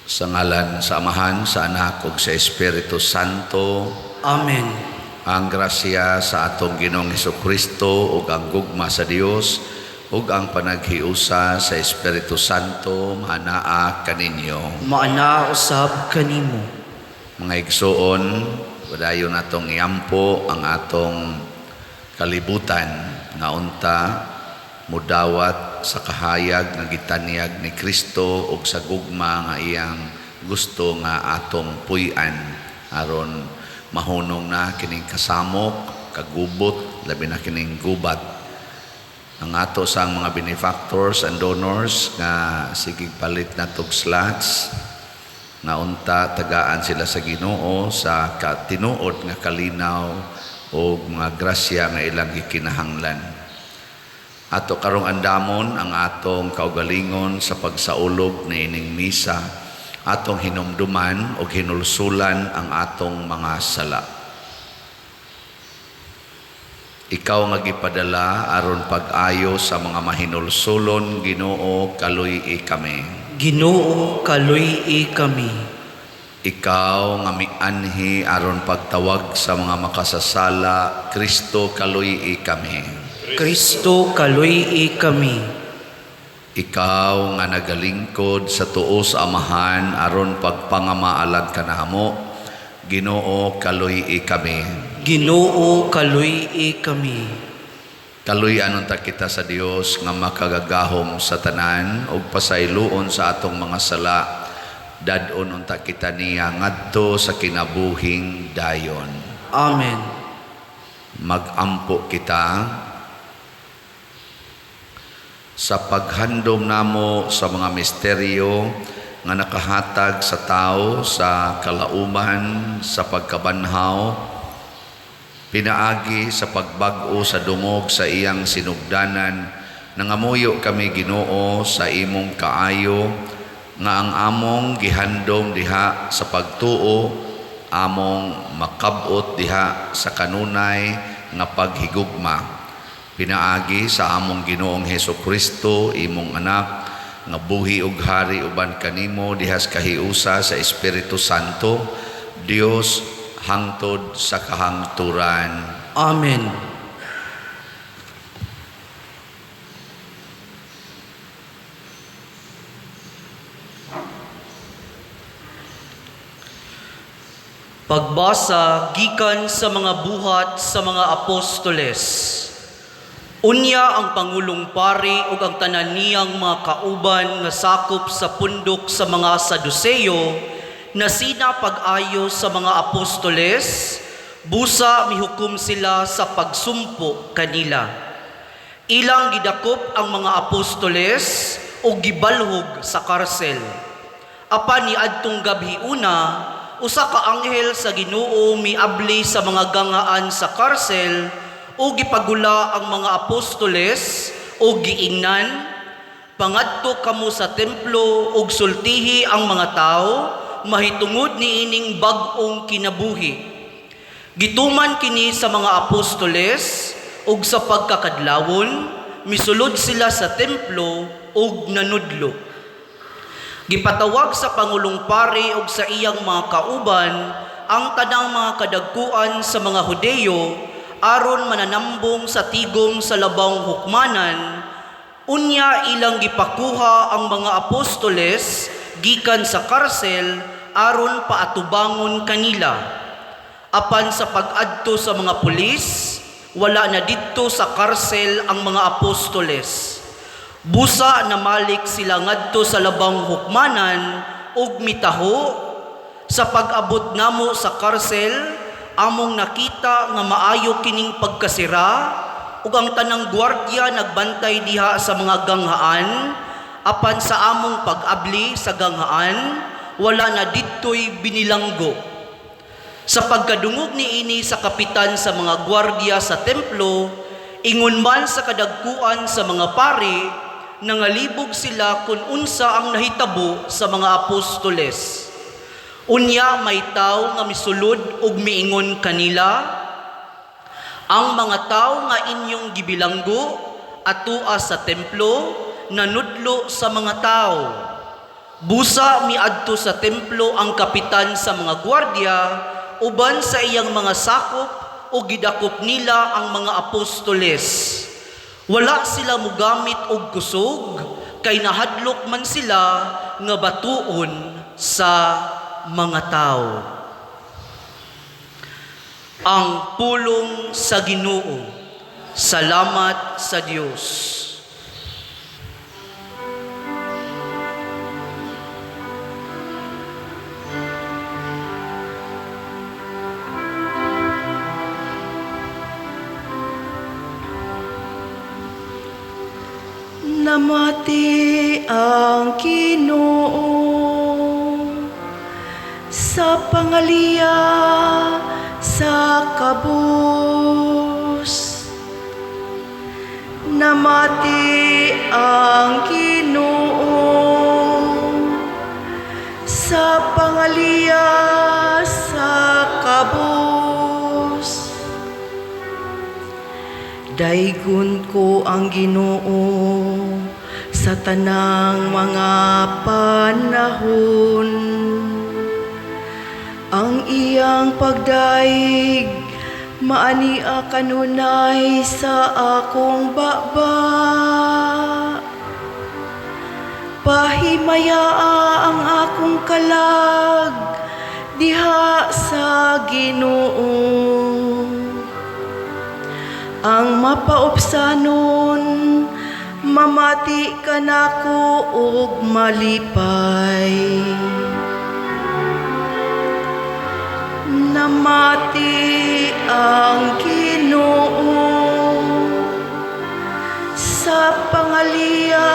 Sa ngalan sa Amahan, sa Anak, ug sa Espiritu Santo. Amen. Ang grasya sa atong Ginoong Hesukristo ug ang gugma sa Dios ug ang panaghiusa sa Espiritu Santo manaa kaninyo. Maana usab kanimo. Mga igsoon, padayon natong iampo ang atong kalibutan nga unta mudawat sa kahayag nga gitanyag ni Kristo ug sa gugma nga iyang gusto nga atong puy-an aron mahunong na kining kasamok, kagubot, labi na kining gubat. Ang ato sang mga benefactors and donors nga sigig palit na tog slots nga unta tagaan sila sa Ginoo sa tinuod nga kalinaw o mga grasya nga ilang gikinahanglan. Ato karong andamon ang atong kaugalingon sa pagsaulog ni ining misa, atong hinumduman o hinulsulan ang atong mga sala. Ikaw nga gipadala aron pag-ayo sa mga mahinulsulon, Ginoo, kaluy-i kami. Ginoo, kaluy-i kami. Ikaw nga mianhi aron pagtawag sa mga makasasala, Kristo, kaluy-i kami. Kristo, kaluy-i kami. Ikaw nga nagalingkod sa tuo sa Amahan aron pagpangamaalag kanamo, Ginoo, kaluy-i kami. Ginoo, kaluy-i kami. Kaluy-anon ta kita sa Dios nga makagagahom sa tanan ug pasayloon sa atong mga sala, dadon unta kita niya ngadto sa kinabuhing dayon. Amen. Magampo kita sa paghandom namo sa mga misteryo nga nakahatag sa tao sa kalauman, sa pagkabanhaw, pinaagi sa pagbag-o sa dungog sa iyang sinugdanan. Nangamuyo kami, Ginoo, sa imong kaayo nga ang among gihandom diha sa pagtuo, among makabot diha sa kanunay nga paghigugma. Pinaagi sa among Ginoong Hesukristo, imong anak, nga buhi ug hari uban kanimo dihas kahiusa sa Espiritu Santo, Dios hangtod sa kahangturan. Amen. Pagbasa gikan sa mga buhat sa mga apostoles. Unya ang Pangulong Pari ug ang tanan niyang mga kauban nga sakop sa pundok sa mga Saduseyo na sina pag-ayo sa mga apostoles, busa mihukom sila sa pagsumpo kanila. Ilang gidakop ang mga apostoles o gibalhog sa karsel. Apan niadtong gabi una, usa ka anghel sa Ginoo miabli sa mga gangaan sa karsel o gipagula ang mga apostoles o giingnan, pangadto kamo sa templo ug sultihi ang mga tao mahitungod niining bag-ong kinabuhi. Gituman kini sa mga apostoles ug sa pagkakadlawon misulod sila sa templo ug nanudlo. Gipatawag sa Pangulong Pari ug sa iyang mga kauban ang tanang mga kadagkuan sa mga Hudeyo aron mananambong sa tigom sa labang hukmanan. Unya ilang gipakuha ang mga apostoles gikan sa karsel aron paatubangon kanila. Apan sa pag-adto sa mga pulis, wala na didto sa karsel ang mga apostoles. Busa namalik sila ngadto sa labang hukmanan ug mitaho. Sa pag-abot namo sa karsel, among nakita nga maayo kining pagkasira ug ang tanang gwardiya nagbantay diha sa mga ganghaan. Apan sa among pag-abli sa ganghaan, wala na didtoy binilanggo. Sa pagkadungog niini sa kapitan sa mga gwardiya sa templo, ingon man sa kadagkuan sa mga pari, nangalibog sila kung unsa ang nahitabo sa mga apostoles. Unya may tao nga misulod ug miingon kanila, ang mga tao nga inyong gibilanggo atua sa templo nanudlo sa mga tao. Busa miadto sa templo ang kapitan sa mga gwardiya uban sa iyang mga sakop o gidakop nila ang mga apostoles. Wala sila mugamit og kusog kay nahadlok man sila nga batuon sa mga tao. Ang pulong sa Ginoo. Salamat sa Dios. Namati ang Ginoo sa pangaliya sa kabus. Namati ang Ginoo sa pangaliya sa kabus. Daigon ko ang Ginoo sa tanang mga panahon. Ang iyang pagdaig maania kanunay sa akong baba. Pahimayaa ang akong kalag diha sa Ginoo. Ang mapaupsanon mamati ka nako og malipay. Namati ang Ginoo sa pangaliya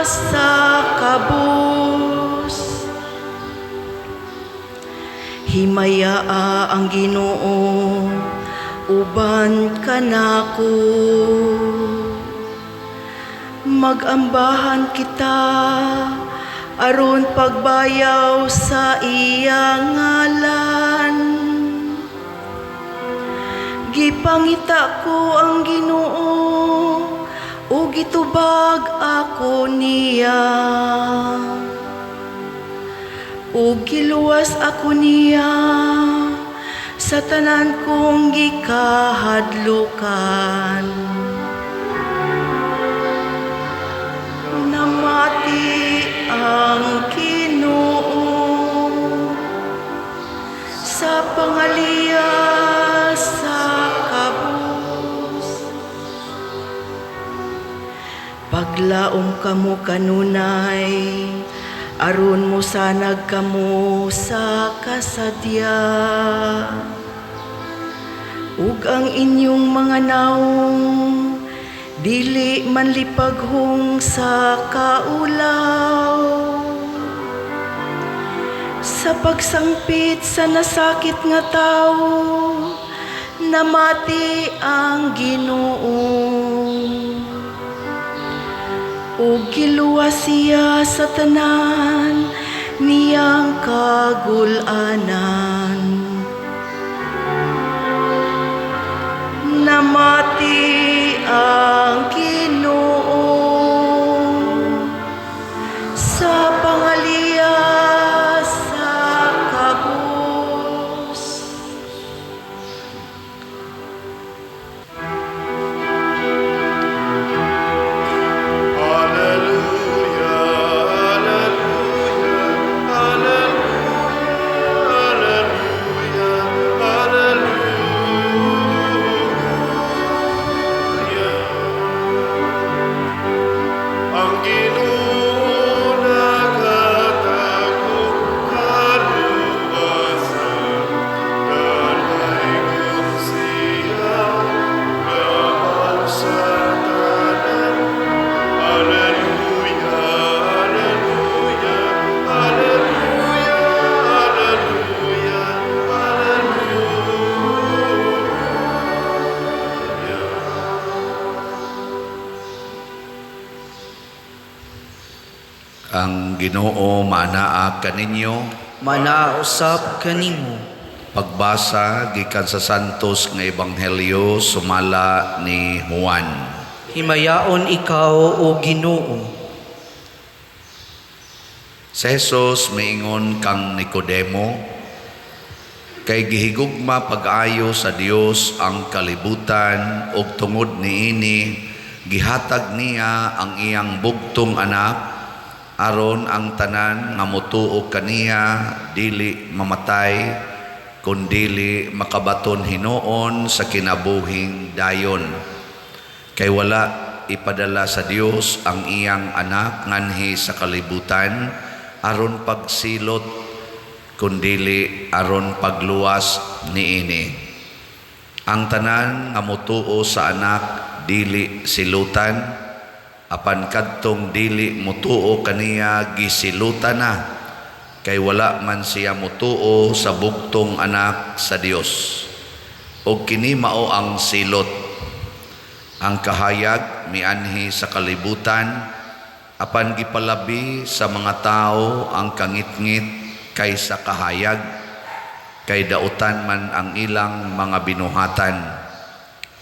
sa kabus. Himayaa ang Ginoo uban ka nako. Magambahan kita aron pagbayaw sa iyang ngalan. Gipangita ko ang Ginoo ug gitubag ako niya. Ug giluwas ako niya sa tanan kong gikahadlukan. Namati ang Ginoo sa pangaliya sa kabus. Paglaom kamo kanunay aron mo sanag kamo sa kasadya. Ug ang inyong mga naong dili man lipaghong sa kaulaw. Sa pagsangpit sa nasakit nga tawo, namati ang Ginoo. Ug giluwas siya sa tanan niyang kagul-anan. Namati ang Ginoo sa pangaliya sa kabus. Ang Ginoo manaa kaninyo. Manausap kanimo. Pagbasa gikan sa Santos nga Ebanghelyo sumala ni Juan. Himayaon ikaw o Ginoo. Si Jesus miingon kang Nicodemo, kay gihigugma pag-ayo sa Dios ang kalibutan ug tungod niini gihatag niya ang iyang bugtong anak aron ang tanan nga motuo kaniya dili mamatay kundili makabaton hinuon sa kinabuhing dayon. Kay wala ipadala sa Dios ang iyang anak nganhi sa kalibutan aron pagsilot kundili aron pagluwas niini. Ang tanan nga motuo sa anak dili silutan, apan kadtong dili motuo kaniya gisilutan na, kay wala man siya motuo sa bugtong anak sa Dios. O kini mao ang silot. Ang kahayag mianhi sa kalibutan, apan gipalabi sa mga tao ang kangitngit kaysa kahayag, kay dautan man ang ilang mga binuhatan.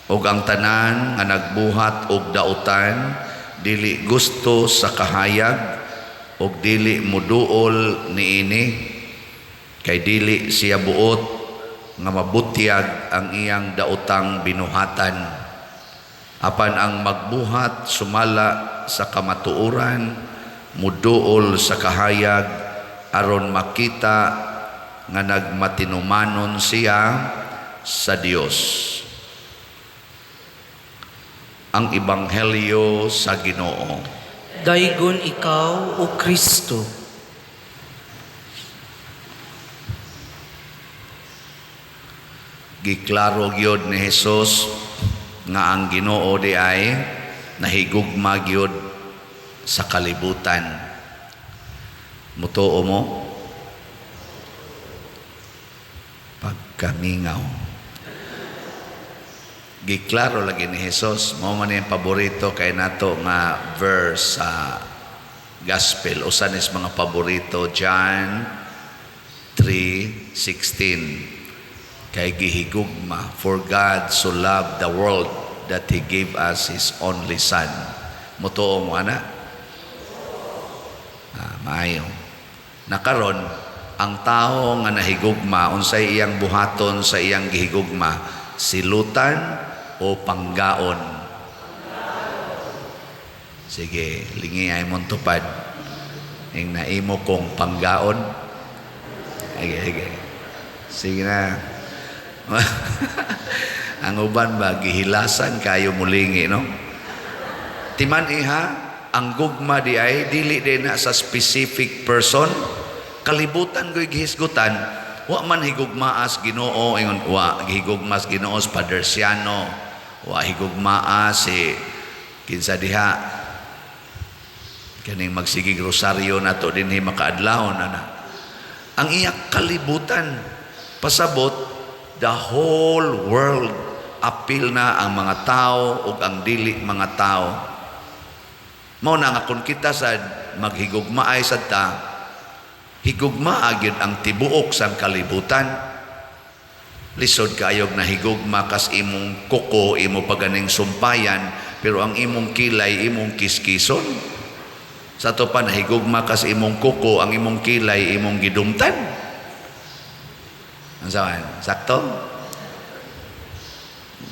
Ug ang tanan nga nagbuhat og dautan dili gusto sa kahayag ug dili muduol niini, kay dili siya buot nga mabutyag ang iyang daotang binuhatan. Apan ang magbuhat sumala sa kamatuoran muduol sa kahayag aron makita nga nagmatinumanon siya sa Dios. Ang Ebanghelyo sa Ginoo. Daygon ikaw, O Kristo. Giklaro gyud ni Jesus nga ang Ginoo di ay nahigugma gyud sa kalibutan. Mutuo mo pagkamingaw. Giklaro lagi ni Jesus, mao man yung paborito kay nato nga verse sa gospel, usan is mga paborito, John 3:16. Kay gihigugma, for God so loved the world that He gave us His only Son. Mutuo mo ana? Maayo. Nakaron, ang tao nga nahigugma, unsay iyang buhaton sa iyang gihigugma, silutan o panggaon? Sige, lingi ay mong tupad. Yung naimo kong panggaon. Sige. Sige na. Ang uban ba, gihilasan kayo mulingi, no? Timan iha, ang gugma di ay, dili din na sa specific person. Kalibutan ko'y gihisgutan. Wa man higugmaas Ginoo, ingon, wa higugmaas Ginoo sa Padersiano, wa higugmaas si kinsa diha. Kaning magsigig rosaryo na to din makaadlawon na. Ang iyak kalibutan, pasabot, the whole world apil na ang mga tao ug ang dili mga tao. Mao na nga kung kita sad maghigugmaay sad ta, higugma gyud ang tibuok sang kalibutan. Lisod kaayog na higugma kas imong kuko, imo paganing sumpayan, pero ang imong kilay imong kiskison. Sa to pa nahigugma kas imong kuko, ang imong kilay imong gidumtan. Ang saman, sakto?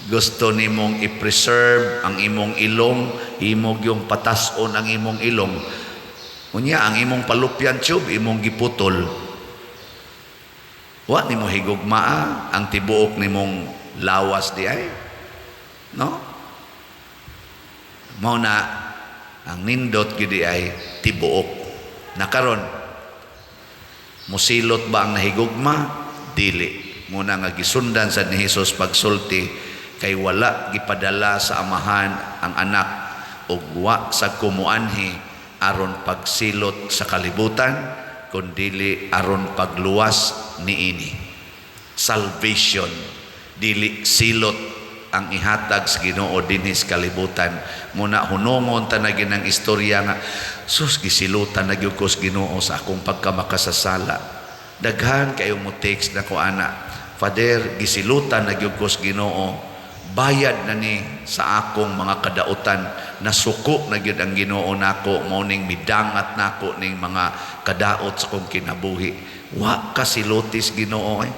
Gusto nimong i-preserve ang imong ilong, imong yung patason ang imong ilong. Unya, ang imong palupyan tube, imong giputol. Wa nimo higugmaa ang tibuok nimong lawas di ay? No? Mao na ang nindot gyud di ay tibuok. Nakaron, musilot ba ang nahigugma? Dili. Muna nga gisundan sa ni Jesus pagsulti, kay wala gipadala sa amahan ang anak ug wa sa kumuanhi aron pagsilot sa kalibutan, kundili aron pagluwas niini. Salvation, dili silot ang ihatag sa Ginoo dinhi sa kalibutan. Muna hunongon ta na ginang istorya nga, sus gisilutan na gyud ko sa Ginoo sa akong pagkamakasasala. Daghan kayong mo text na ko ana, Father, gisilutan na gyud ko sa Ginoo bayad na ni sa akong mga kadautan, nasuko na gyud ang Ginoo nako, mao ning midangat nako ning mga kadaot sa kong kinabuhi. Wa ka silotis Ginoo eh.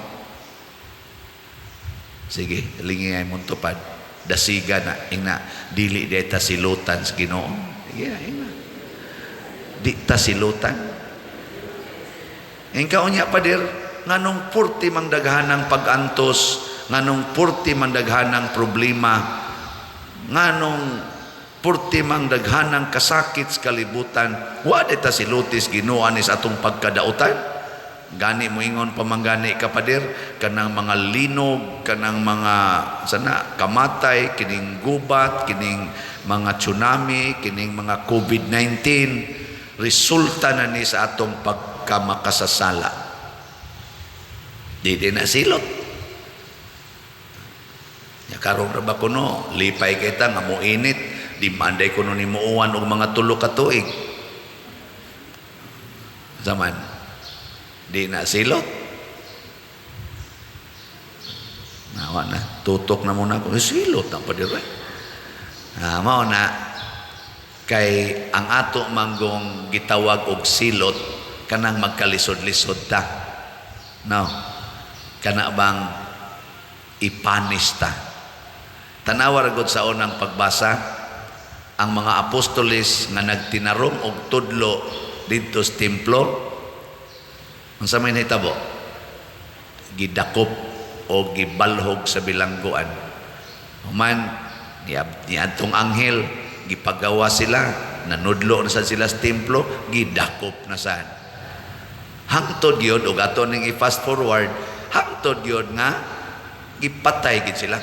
Sige, lingay mong tupad. Dasiga na, ina, dili deta silutan sa Ginoo. Sige, ina. Di ta silutan. Ingka unya padir, nganong purti mang daghanang pag-antos, nganong purti mang daghanang problema, nganong purti mang daghanang kasakit sa kalibutan, wa deta silutis Ginoo ani sa atong pagkadautan. Gani mo ingon pamanggani kapadir, kanang mga linog, kanang mga sana kamatay, kining gubat, kining mga tsunami, kining mga COVID-19, resulta na ni sa atong pagkamakasasala. Di na silot. Ya karong ra ba kuno, lipay kita nga mo init, di manday kuno ni muuwan og mga 3 ka tuig. Zaman di na silot. Nawa na, tutok na muna ako. Silot na pa dire. Mao na, kay ang ato manggong gitawag og silot, kanang magkalisod-lisod ta. No? Kana bang ipanis ta. Tanawa ragod sa unang pagbasa, ang mga apostoles nga nagtinarong og tudlo dito sa templo, ang sa may nahitabo, gidakop o gibalhog sa bilangguan. Human, niadtong anghel, gipagawa sila, nanudlo na sa sila sa templo, gidakop na saan. Hangtod yun, o gato ning i-fast forward, hangtod yun nga, gipatay gid sila.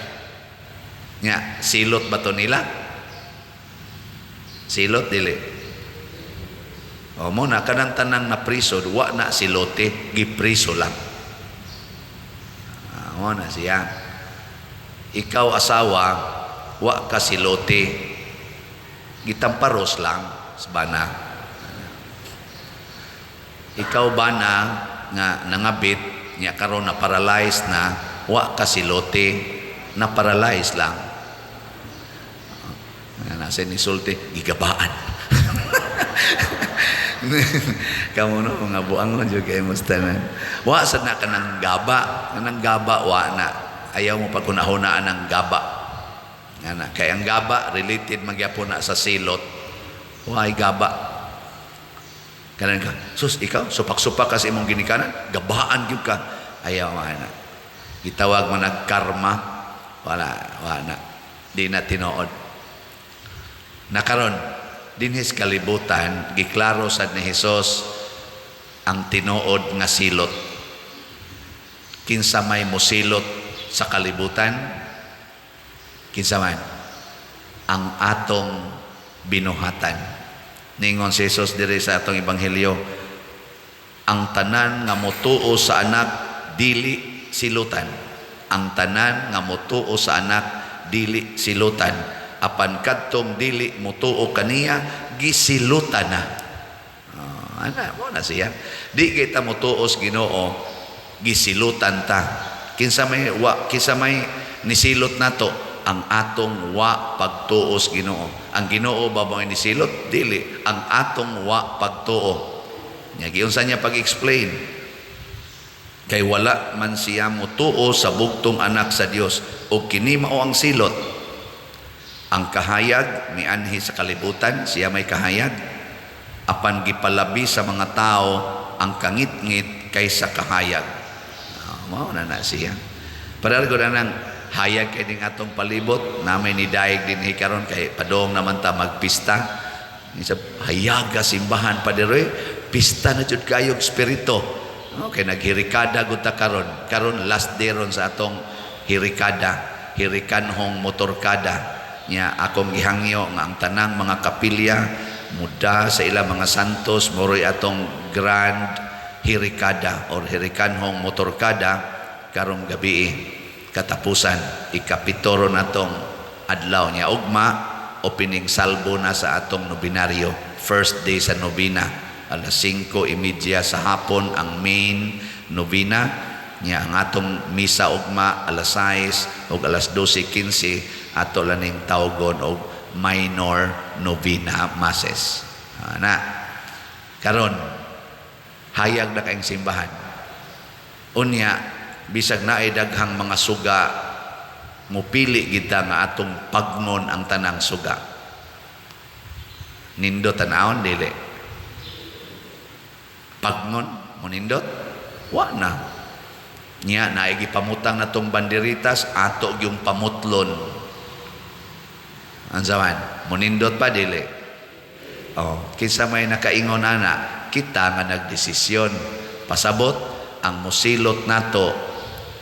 Nga, silot ba to nila? Silot, dili. O mo na kanang tanang na priso, wa na silote, gipriso lang. Mo na siya. Ikaw asawa, wa ka silote, gitamparos lang sa bana. Ikaw bana nga nangabit, nya karon na paralyzed na, wa ka silote, na paralyzed lang. Nasa ni sulti, gigabaan. Kamu no mga buang mo juga musta na. Wa sad na kanang gaba, wa na. Ayaw mo pagkunahunaan ng gaba. Ngana kay ang gaba related magyapon na sa silot. Why gaba? Kanan ka, sus ikaw supak-supak kasi imong ginikanan, gabaan gyud ka. Ayaw na. Gitawag man nagkarma. Wala na. Di na tinuod. Nakaron dinhis kalibutan, giklaro sad ni Hesus ang tinuod nga silot. Kinsa may mosilot sa kalibutan, kinsa man ang atong binuhatan. Ningon si Hesus diri sa atong ebanghelyo, ang tanan nga motuo sa anak dili silutan. Ang tanan nga motuo sa anak dili silutan. Apan kadtong dili mutuo kaniya gisilutan na. Mo na siya. Di kita mutuos Ginoo, gisilutan ta. Kinsa may nisilot nato ang atong wa pagtuos Ginoo. Ang Ginoo ba mo nisilot? Dili, ang atong wa pagtuo. Nya giunsa niya pag-explain? Kay wala man siya mutuo sa bugtong anak sa Dios o kini mao ang silot. Ang kahayag ni anhi sa kalibutan, siya may kahayag. Apan gipalabi sa mga tao ang kangit-ngit kaysa kahayag. Mao na siya. Paralgo na nang hayag kay ning atong palibot, namay ni daig din hikaron kay padong naman ta magpista. Isa hayaga simbahan pa diri, pista na jud kayog spirito. Okay, naghirikada gud ta karon. Karon last day ron sa atong hirikada, hirikanhong motorkada. Nya akong gihangyo nga ang tanang mga kapilya muda sa ilang mga santos moroy atong grand hirikada or hirikanhong motorkada karong gabi katapusan ikapitoro natong adlaw nya ugma opening salvo na sa atong nobinaryo, first day sa nobina, alas 5:30 sa hapon ang main novena, Nya ang atong misa ugma alas 6 ug alas 12:15 ato laning tawgon og minor novena masses. Na karon hayag na kaayong simbahan. Unya bisag naay daghang mga suga, mupili kita nga atong pagnon ang tanang suga. Nindot tanawon dili. Pagnon mo nindot? Wa na. Nya naay gipamutang natong banderitas ato yung pamutlon. Ansaman, mo nindot pa dili. Oh, kinsa may nakaingon ana, kita nga nagdesisyon. Pasabot ang musilot nato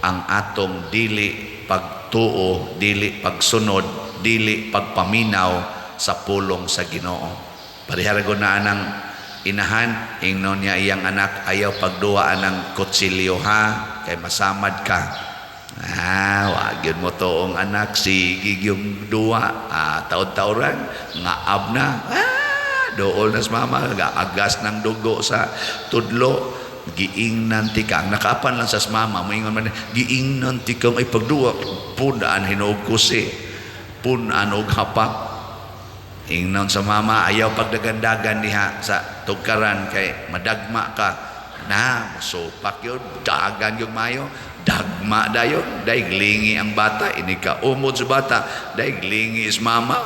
ang atong dili pagtuo, dili pagsunod, dili pagpaminaw sa pulong sa Ginoo. Pariharagon na anang inahan, ingnon niya iyang anak, ayaw pagduwa anang kutsilyo ha, kay masamad ka. Wag yun mo toong anak, sige yung duwa, taon-taoran, ngaab na, dool na sa mama, agas ng dugo sa tudlo, giingnan tikang, nakaapan lang sa mama, moingon man, giingnan tikang ay pagduwa, punaan hinog kusi, punaan og hapak, ingnon sa mama, ayaw pagdagandagan niya sa tugkaran, kay madagma ka, na, supak yun, dagan yung mayo, dagma dayon, daiglingi ang bata, ini ka umod sa bata, daiglingi is mama,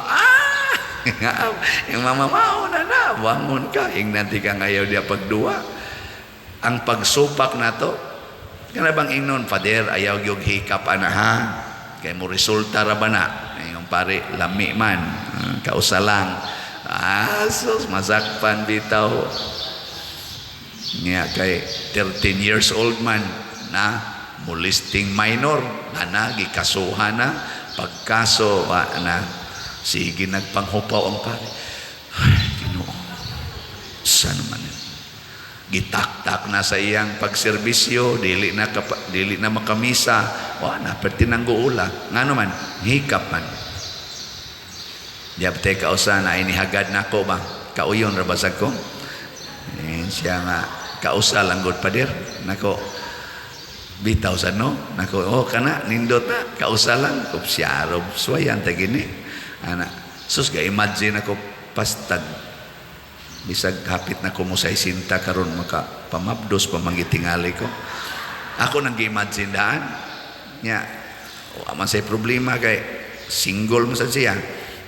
yung mama mauna na, bangon ka, ingnan tikang ayaw dia pagduwa. Ang pagsupak na to, kana bang ingnon, Pader, ayaw yung hikap ana ha, kay mo resulta ra ba na, yung pare, lami man, kausa lang, sus, masakpan bitaw, niya kay 13 years old man, na, molesting minor, na, gikasuhan na, pagkaso, na, sige, nagpanghupaw ang pare, ay, Ginoo, saan naman yun? Gitaktak na sa iyang pagserbisyo, dili na makamisa, na pertinanggo ula, nga naman, hikap man. Diabte kausa na inihagad na ko ba? Kauyon rabasag ko? Siya nga, kausa lang good Pader. Nako, bitaw sa no? Nako, kana, nindot na, kausa lang. Kupsyarob, suwayan, tagini. Sus, ga-imagine ako, pastag, bisag hapit na ko mo sa isinta karon maka pamabdos pamangitingali ko. Ako nang gi-imagine daan nya man say problema kay single mo sa siya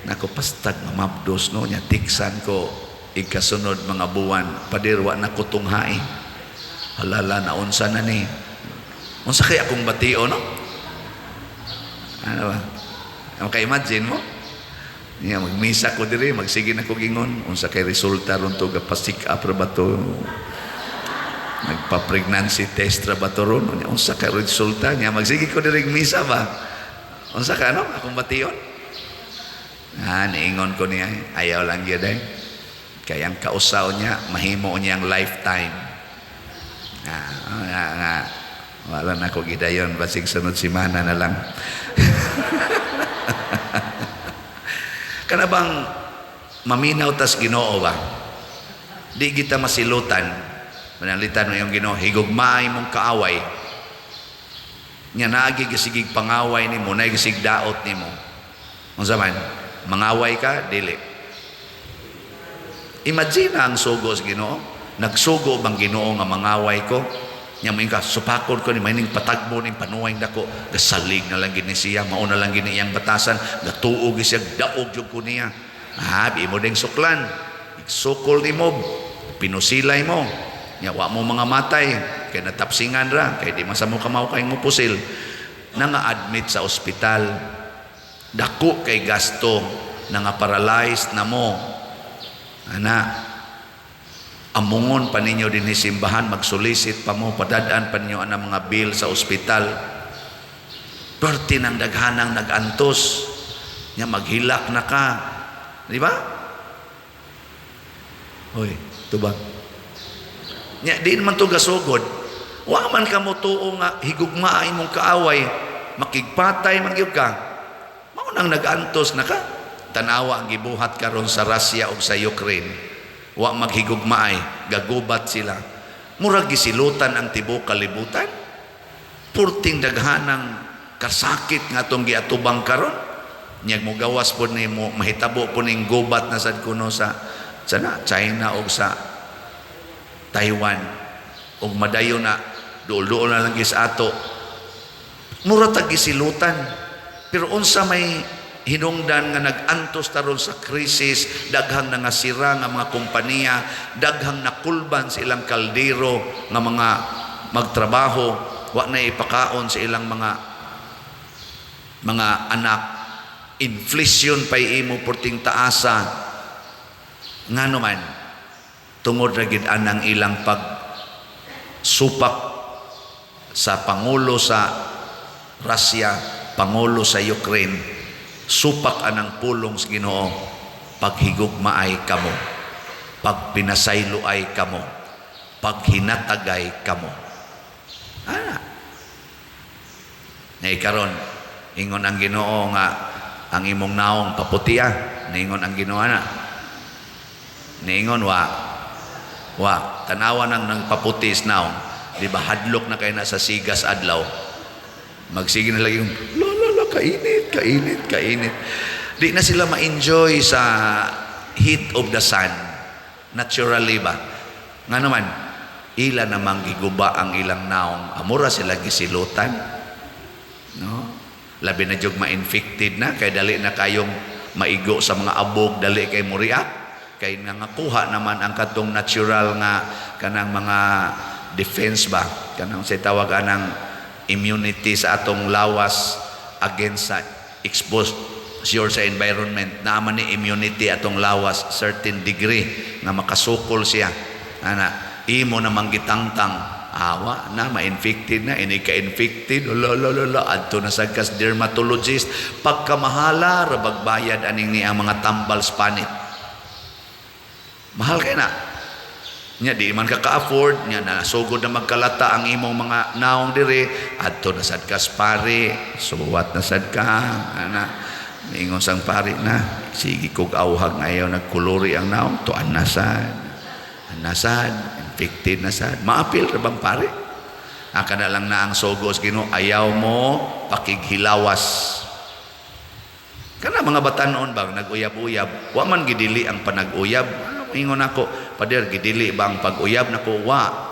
nako pastag mamabdos no nya tiksan ko ikasunod mga buwan padirwa na ko tunghae halala na unsa na ni unsa kay akong batio no ano ba maka-imagine mo niya magmisa ko diri magsige na ko gingon unsa kay resulta ron to gapasik up ra ba to nagpa-pregnancy test ra ba to ron unsa kay resulta niya magsige ko diri misa ba unsa ka no akong bation niingon ko niya ayaw lang gyud kay ang kausaw niya mahimo niyang lifetime wala na ko gidayon basig sunod semana na lang. Kana bang maminaw tas Ginoo ba? Di kita masilutan. Manalitan mo yung Ginoo, higugmaay mong kaaway. Nya naagi gisigig pangaway nimo, nay gisig daot nimo. Unsa man? Mangaway ka dili. Imagine ang sugo sa Ginoo. Nagsugo bang Ginoo nga mangaway ko? Nya mo ka supakod ko ni maning patagbo ning panuway nako gasalig na lang gini siya mauna lang gini iyang batasan gatuog siya daog jud ko niya bi mo ding suklan sukol nimo pinusilay mo nya wa mo mga matay kay natapsingan ra kay di masamo kamaw kay mo pusil nga admit sa ospital dako kay gasto nga paralyzed na mo ana amungon pa ninyo din simbahan, magsulisit pa mo, padadaan pa ninyo ang mga bill sa ospital. Perti ng daghanang nagantos, niya maghilak na ka. Di ba? Hoy, ito ba? Niya, di naman ito gasugod. Wa man ka mo tuo nga, higugmaay mong kaaway, makigpatay, magyug ka. Maunang nagantos na ka. Tanawa ang gibuhat karon sa Russia o sa Ukraine. Wa maghigugmaay, gagubat sila. Murag gisilutan ang tibuok kalibutan. purting daghanang kasakit nga itong giatubang karon. Nyag mo gawas po ni mo, mahitabo po ning gubat na sad kuno sa China o sa Taiwan. O madayo na, duol-duol na lang gis ato. Mura tag gisilutan. Pero unsa may hinungdan nga nag-antos taron sa krisis, daghang nangasira nga mga kompanya, daghang nakulban sa ilang kaldero nga mga magtrabaho, wa na ipakaon sa ilang mga anak. Inflation pay imo purting taasa. Nga naman, tungod ra gid anang ilang pagsupak sa Pangulo sa Russia, Pangulo sa Ukraine, supak anang pulong sa Ginoo, paghigugmaay kamo, pagpinasaylo ay kamo, paghinatagay kamo. Karon ingon ang Ginoo nga ang imong naong paputiya, ningon ang Ginoo na. Ningon wa tanawa nang paputis naong, di ba hadlok na kay na sa sigas adlaw. Magsige na lang yung kainit. Di na sila ma-enjoy sa heat of the sun. Naturally ba? Nga naman, ila namang giguba ang ilang naong. Amura sila gisilutan. No? Labi na jog ma-infected na, kay dali na kayong maigo sa mga abog, dali kay muriak. Kay nangakuha naman ang katong natural nga kanang mga defense ba? Kanang sa tawag anang immunity sa atong lawas against sa exposure sa environment. Naaman ni immunity atong lawas certain degree nga makasukol siya. Imo namang gitangtang awa na ma-infected na, ini ka-infected, adto na sa kas dermatologist, pagkamahala rabagbayad aning ni ang mga tambal spanit. Mahal kay na. Nya di man ka-afford, nya na sugod na magkalata ang imong mga naong diri, adto na sad kas pare, suwat na sad ka, ningon sang pare na, sige kog awhag ngayon nagkuluri ang naong, tuan na sad, infected na sad, maapil ra bang pare? Kada lang na ang sogos Ginoo, ayaw mo pakighilawas. Kana mga batanon bang nag-uyab-uyab, wa man gidili ang panag-uyab. Ingon ako, pader gidili ba ang pag-uyab? Nako, wa.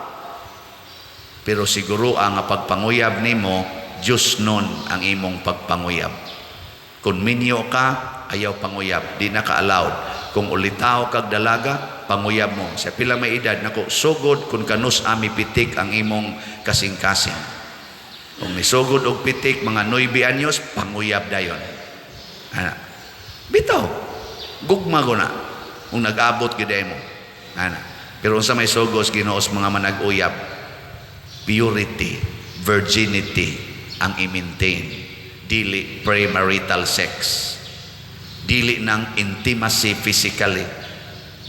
Pero siguro ang pagpanguyab nimo, Diyos nun ang imong pagpanguyab. Kung minyo ka, ayaw panguyab, di na ka-allowed. Kung ulitaw kag dalaga, panguyab mo. Sa pila may edad, nako, sugod kung kanus ami pitik ang imong kasing-kasing. Kung nisugod og pitik, mga 9 anyos, panguyab dayon. Bitaw, gugma ko na. Kung nag-abot giday mo. Pero sa may sugos, Ginoos mga manag-uyab, purity, virginity ang i-maintain. Dili premarital sex. Dili ng intimacy physically.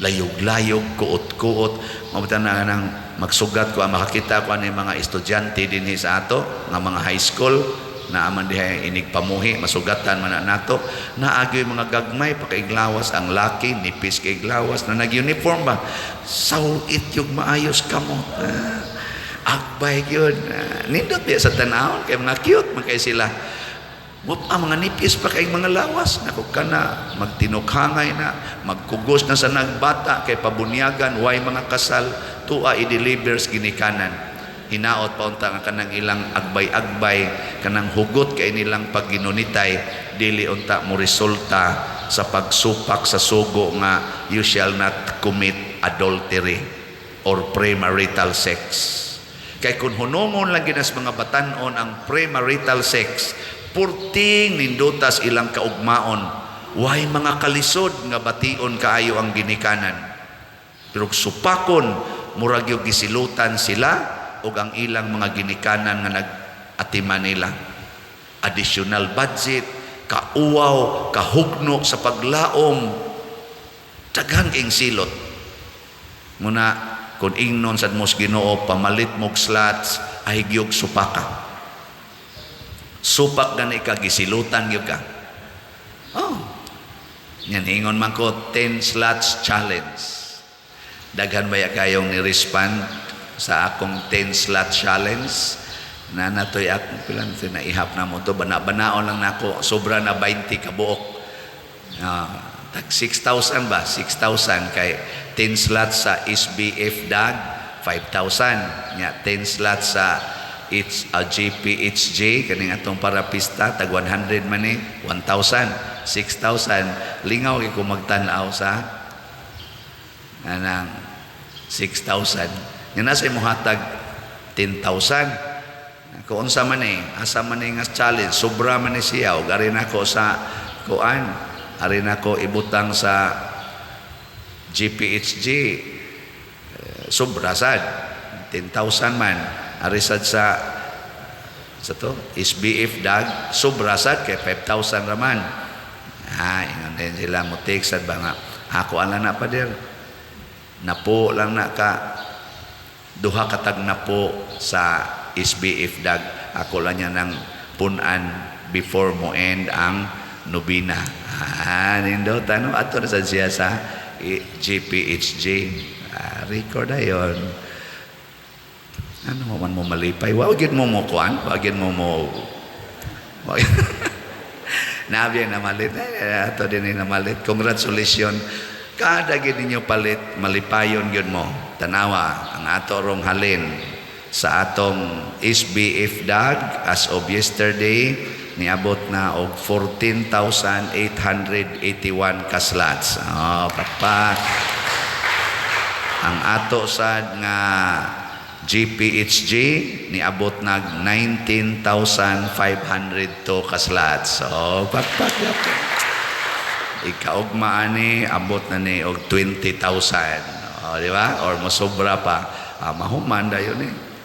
Layog-layog, kuot-kuot. Mabutan na nang magsugat ko, makakita ko ang mga estudyante din sa ato, ng mga high school, na aman dihay inigpamuhi, masugatan man na nato, naagyoy mga gagmay, pakaiglawas, ang laki, nipis kaiglawas, na nag-uniform ba? Sawit yung maayos kamo. Agbay yun. Nindot biya sa tanahon, kaya mga cute, magkay sila. Mga nipis pa kay mga lawas, naku ka na, magtinukhangay na, magkugos na sa nagbata, kay pabunyagan, way mga kasal, tua i-delivers ginikanan. Hinaot pa unta nga kanang ilang agbay-agbay, kanang hugot kay nilang pagginunitay, dili unta mo resulta sa pagsupak sa sugo nga you shall not commit adultery or premarital sex. Kay kung hunungon lang ginas mga batanon ang premarital sex, purting nindutas ilang kaugmaon, way mga kalisod nga bation kaayo ang ginikanan. Pero supakon murag yung gisilutan sila o ang ilang mga ginikanan nga nag-atiman nila. Additional budget, kauwaw, kahugno sa paglaom, daghan king silot. Muna, kung ingnon sa mos Ginoo, pamalit mog slots, ay gyug supaka. Supak na ka, gisilutan gyud ka. Yan, ingon man ko, 10 slots challenge. Daghan ba kayong ni-respond sa akong 10 slot challenge? na natoy at pilan naihap na mo to bana-banaon lang nako sobra na 20 ka buok. Tag 6,000 ba? 6,000 kay 10 slots sa SBF DAG 5,000 nya 10 slots sa GPHJ kaning atong para pista tag 100 man ni 1,000 6,000 lingaw kay ko magtan-aw sa anang 6,000 nya nasa imong hatag 10,000 kung unsa man asa man nga challenge sobra man ni siya ug ari nako sa kuan ari nako ibutang sa GPHG sobra sad 10,000 man ari sad sa to SBF DAG sobra sad kay 5,000 raman ingon din sila mo take sad ba nga ako ala na pa der napo lang na ka duha katag napo sa SBF DAG ako lang niya ng punan before mo end ang nobina nindot ano ato na sa siya sa GPHJ record ayon ano man mo malipay wagin mo mo kuan wagin mo nabi na malit ato din na malit congratulations kada gid ninyo palit malipayon gyud mo tanawa ang ato rong halin sa atong SBF DAG as of yesterday niabot na og 14,881 ka slots. Pakpak. Ang ato sad nga GPHG niabot nag 19,502 ka slots. Pakpak. Ikaugma ani abot na ni og 20,000. Di ba? Or mosobra pa. Mahuman dayon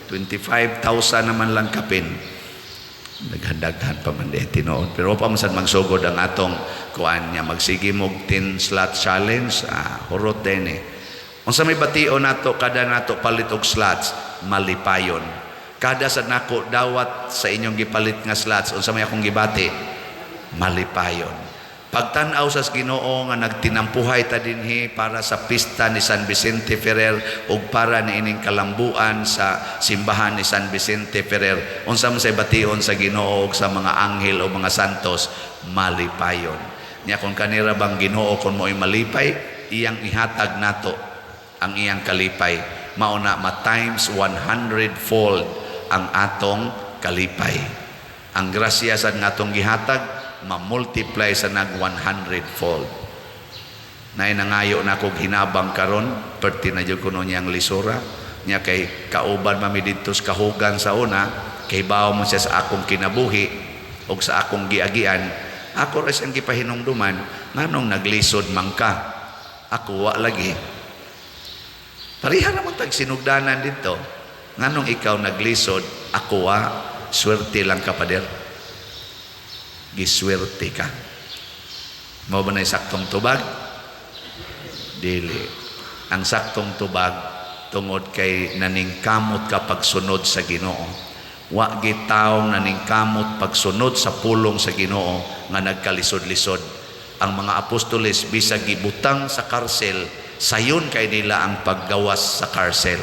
25,000 naman lang kapin naghadaghan pa man tinuod pero pa man sad magsugod ang atong kuan niya magsige mo 10 slot challenge hurot din unsa may bation nato kada nato palit og slots malipayon kada sad nako dawat sa inyong gipalit nga slots unsa may akong gibati malipayon pagtan-aw sa Ginoo nga nagtinampuhay ta dinhi para sa pista ni San Vicente Ferrer ug para niining kalambuan sa simbahan ni San Vicente Ferrer unsa man say bation sa Ginoo ug sa mga anghel o mga santos malipayon nya kung kanira bang Ginoo kun mo'y malipay iyang ihatag nato ang iyang kalipay mao na times 100-fold ang atong kalipay ang grasya sa natong gihatag ma-multiply sa nag 100-fold. Nangayo na kog hinabang karon, perti na jud kuno niyang lisura, nya kay kauban mami didto sa kahugan sa una, kay bawo mo siya sa akong kinabuhi ug sa akong giagian, ako ra siyang gipahinungduman nganong naglisod man ka. Ako wa lagi. Pareha naman tag sinugdanan dito. Nganong ikaw naglisod, ako wa swerte lang ka pader. Giswerte ka. Mao ba na saktong tubag? Dili. Ang saktong tubag tungod kay naningkamot ka pagsunod sa Ginoo. Wa gitaong naningkamot pagsunod sa pulong sa Ginoo nga nagkalisod-lisod. Ang mga apostoles bisag gibutang sa karsel, sayon kay nila ang paggawas sa karsel.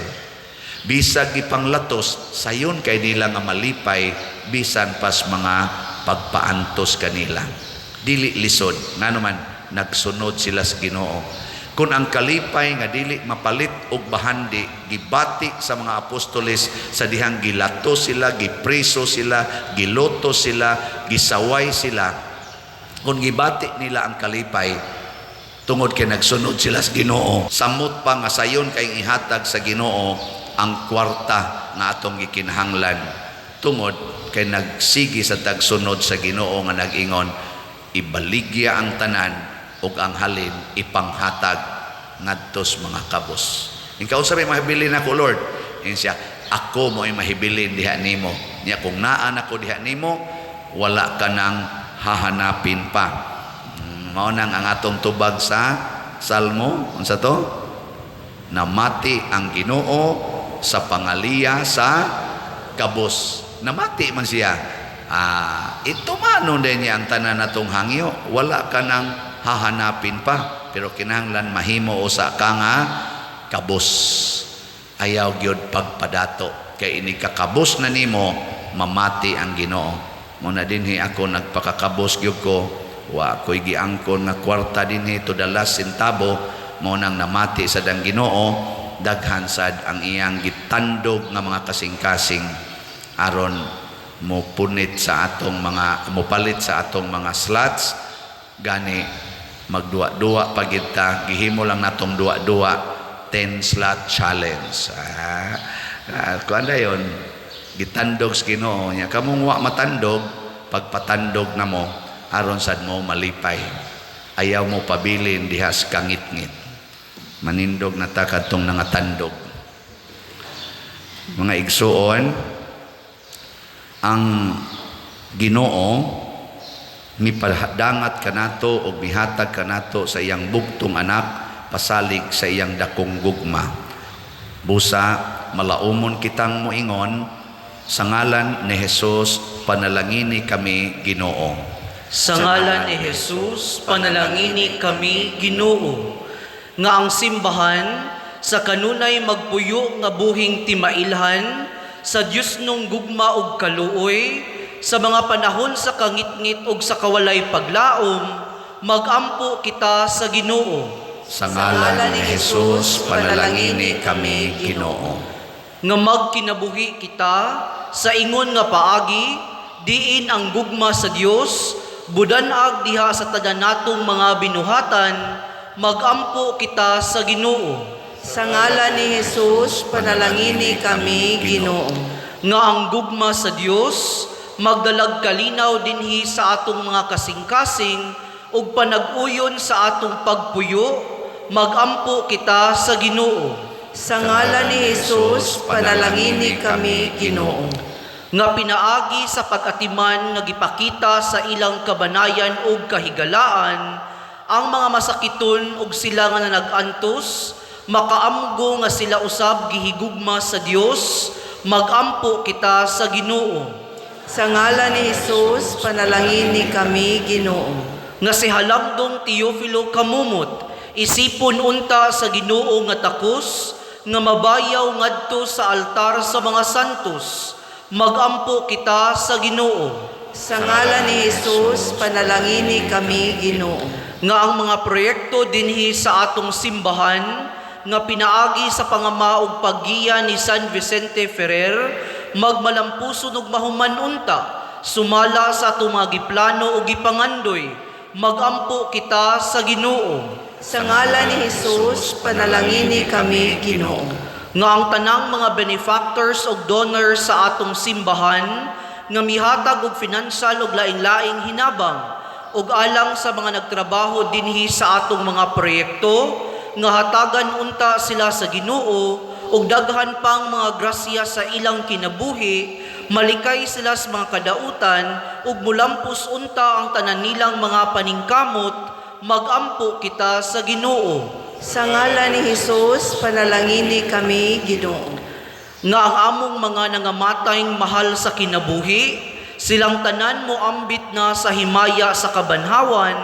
Bisag gipanglatos, sayon kay nila nga malipay bisan pas mga pagpaantos kanila. Dili lisod ngano man nagsunod sila sa Ginoo. Kung ang kalipay nga dili mapalit og bahandi gibati sa mga apostoles sa dihang gilato sila, gipreso sila, giloto sila, gisaway sila. Kung gibati nila ang kalipay tungod kay nagsunod sila sa Ginoo, samot pa nga sayon kay ihatag sa Ginoo ang kwarta nga atong gikinahanglan tungod kay nagsigi sa tagsunod sa Ginoo nga nag-ingon ibaligya ang tanan ug ang halin ipanghatag ngadtos mga kabos. Ikaw sa may mahibilin ako Lord, siya ako mo ay mahibilin diha nimo. Nya kung naa nako diha nimo, wala ka nang hahanapin pa. Mao nang ang atong tubag sa Salmo, unsa to? Namati ang Ginoo sa pangaliya sa kabos. Namati man siya. Ito manon din niya ang tanan natong hangyo. Wala ka nang hahanapin pa. Pero kinahanglan mahimo usa ka nga kabos. Ayaw gyud pagpadato. kay ini kakabos na nimo mamati ang Ginoo. Muna dinhi ako nagpakakabos gyud ko, wa ko'y giangkon nga kwarta dinhi to the last centavo, mo nang namati sa dang Ginoo, daghan sad ang iyang gitandog nga mga kasing-kasing aron mo punit sa atong mga mopalit sa atong mga slots. Gani magduwa-duwa pagid ta, gihimo lang natong duwa-duwa 10 slot challenge. Kuan dayon gitandog sa Ginoo nya, kamong wa matandog, pagpatandog na mo aron sad mo malipay, ayaw mo pabilin diha sa kangit-ngit, manindog na ta kadtong nangatandog. Mga igsuon, ang Ginoo mipadangat kanato o mihatag kanato sa iyang bugtong anak pasalig sa iyang dakong gugma. Busa malaumon kitang moingon, sa ngalan ni Jesus panalangini kami Ginoo. Sa ngalan ni Jesus panalangini kami Ginoo, nga ang simbahan sa kanunay magpuyo nga buhing timailhan sa Dios nung gugma ug kaluoy, sa mga panahon sa kangitngit ug sa kawalay paglaom, magampo kita sa Ginoo. Sa ngalan ni Jesus panalangini kami Ginoo. Nga magkinabuhi kita sa ingon nga paagi, diin ang gugma sa Dios, budanag diha sa tanan natong mga binuhatan, magampo kita sa Ginoo. Sa ngalan ni Jesus, panalangini kami, Ginoo. Nga ang gugma sa Dios, magdalag kalinaw dinhi sa atong mga kasing-kasing ug panag-uyon sa atong pagpuyo, magampo kita sa Ginoo. Sa ngalan ni Jesus, panalangini kami, Ginoo. Nga pinaagi sa pag-atiman nga gipakita sa ilang kabanayan ug kahigalaan, ang mga masakiton ug sila nga nag-antos, makaamgo nga sila usab gihigugma sa Dios, magampo kita sa Ginoo. Sa ngalan ni Jesus, panalangini kami, Ginoo. Nga si Halagdong Teofilo kamumot, isipon unta sa Ginoo nga takos, nga mabayaw ngadto sa altar sa mga santos, magampo kita sa Ginoo. Sa ngalan ni Jesus, panalangini kami, Ginoo. Nga ang mga proyekto dinhi sa atong simbahan, nga pinaagi sa pangama ug paggiya ni San Vicente Ferrer, magmalampuson ug mahuman unta, sumala sa atong mga giplano ug gipangandoy, magampo kita sa Ginoo. Sa ngalan ni Jesus, panalangini kami, Ginoo. Nga ang tanang mga benefactors ug donors sa atong simbahan, nga mihatag og finansal ug laing-laing hinabang, ug alang sa mga nagtrabaho dinhi sa atong mga proyekto, nga hatagan unta sila sa Ginoo, ug daghan pang mga grasya sa ilang kinabuhi, malikay sila sa mga kadautan, ug mulampos unta ang tanan nilang mga paningkamot, magampo kita sa Ginoo. Sa ngalan ni Jesus, panalangini kami, Ginoo. Nga ang among mga nangamatayng mahal sa kinabuhi, silang tanan mo ambit na sa himaya sa kabanhawan,